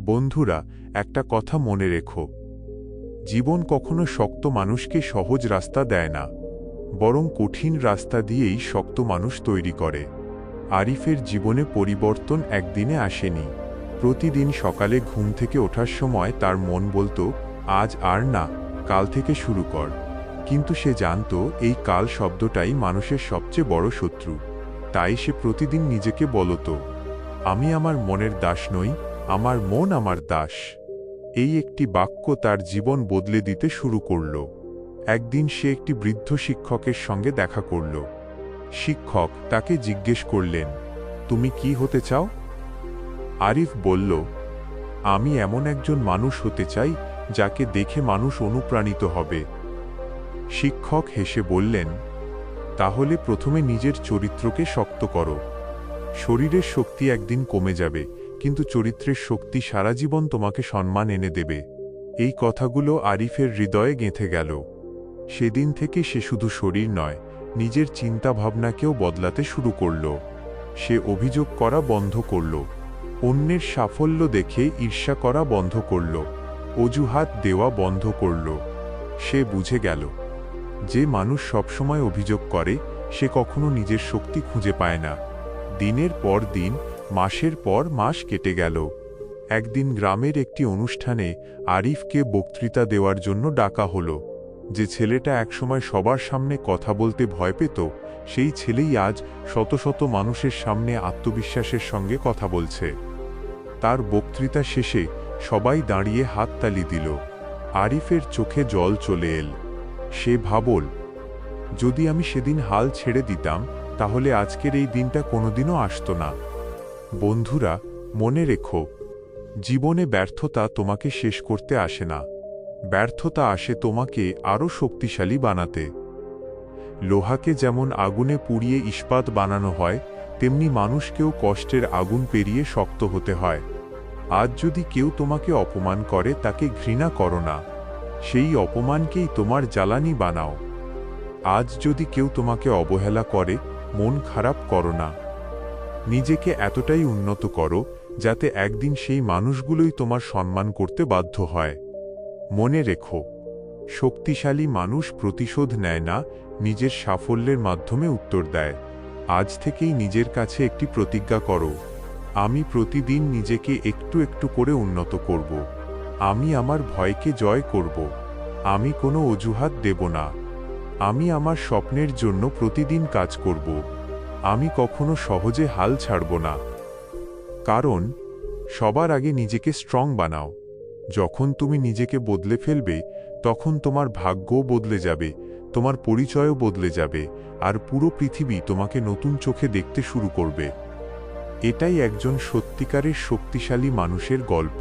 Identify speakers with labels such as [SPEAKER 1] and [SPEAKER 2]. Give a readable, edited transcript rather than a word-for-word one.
[SPEAKER 1] বন্ধুরা, একটা কথা মনে রেখো, জীবন কখনো শক্ত মানুষকে সহজ রাস্তা দেয় না, বরং কঠিন রাস্তা দিয়েই শক্ত মানুষ তৈরি করে। আরিফের জীবনে পরিবর্তন একদিনে আসেনি। প্রতিদিন সকালে ঘুম থেকে ওঠার সময় তার মন বলতো, আজ আর না, কাল থেকে শুরু কর। কিন্তু সে জানত এই কাল শব্দটাই মানুষের সবচেয়ে বড় শত্রু। তাই সে প্রতিদিন নিজেকে বলতো, আমি আমার মনের দাস নই, আমার মন আমার দাস। এই একটি বাক্য তার জীবন বদলে দিতে শুরু করল। একদিন সে একটি বৃদ্ধ শিক্ষকের সঙ্গে দেখা করল। শিক্ষক তাকে জিজ্ঞেস করলেন, তুমি কি হতে চাও? আরিফ বলল, আমি এমন একজন মানুষ হতে চাই যাকে দেখে মানুষ অনুপ্রাণিত হবে। শিক্ষক হেসে বললেন, তাহলে প্রথমে নিজের চরিত্রকে শক্ত করো। শরীরের শক্তি একদিন কমে যাবে, কিন্তু চরিত্রের শক্তি সারা জীবন তোমাকে সম্মান এনে দেবে। এই কথাগুলো আরিফের হৃদয়ে গেঁথে গেল। সেদিন থেকে সে শুধু শরীর নয়, নিজের চিন্তাভাবনাকেও বদলাতে শুরু করল। সে অভিযোগ করা বন্ধ করল, অন্যের সাফল্য দেখে ঈর্ষা করা বন্ধ করল, অজুহাত দেওয়া বন্ধ করল। সে বুঝে গেল, যে মানুষ সবসময় অভিযোগ করে সে কখনো নিজের শক্তি খুঁজে পায় না। দিনের পর দিন, মাসের পর মাস কেটে গেল। একদিন গ্রামের একটি অনুষ্ঠানে আরিফকে বক্তৃতা দেওয়ার জন্য ডাকা হলো। যে ছেলেটা একসময় সবার সামনে কথা বলতে ভয় পেত, সেই ছেলেই আজ শত শত মানুষের সামনে আত্মবিশ্বাসের সঙ্গে কথা বলছে। তার বক্তৃতা শেষে সবাই দাঁড়িয়ে হাততালি দিল। আরিফের চোখে জল চলে এল। সে ভাবল, যদি আমি সেদিন হাল ছেড়ে দিতাম, তাহলে আজকের এই দিনটা কোনোদিনও আসতো না। বন্ধুরা, মনে রেখো, জীবনে ব্যর্থতা তোমাকে শেষ করতে আসে না। ব্যর্থতা আসে তোমাকে আরও শক্তিশালী বানাতে। লোহাকে যেমন আগুনে পুড়িয়ে ইস্পাত বানানো হয়, তেমনি মানুষকেও কষ্টের আগুন পেরিয়ে শক্ত হতে হয়। আজ যদি কেউ তোমাকে অপমান করে, তাকে ঘৃণা করো না, সেই অপমানকেই তোমার জ্বালানি বানাও। আজ যদি কেউ তোমাকে অবহেলা করে, মন খারাপ করো না, নিজেকে এতটাই উন্নত করো যাতে একদিন সেই মানুষগুলোই তোমার সম্মান করতে বাধ্য হয়। মনে রেখো, শক্তিশালী মানুষ প্রতিশোধ নেয় না, নিজের সাফল্যের মাধ্যমে উত্তর দেয়। আজ থেকেই নিজের কাছে একটি প্রতিজ্ঞা করো, আমি প্রতিদিন নিজেকে একটু একটু করে উন্নত করব। আমি আমার ভয়কে জয় করব। আমি কোনো অজুহাত দেব না। আমি আমার স্বপ্নের জন্য প্রতিদিন কাজ করব। আমি কখনো সহজে হাল ছাড়ব না। কারণ সবার আগে নিজেকে স্ট্রং বানাও। যখন তুমি নিজেকে বদলে ফেলবে, তখন তোমার ভাগ্যও বদলে যাবে, তোমার পরিচয়ও বদলে যাবে, আর পুরো পৃথিবী তোমাকে নতুন চোখে দেখতে শুরু করবে। এটাই একজন সত্যিকারের শক্তিশালী মানুষের গল্প।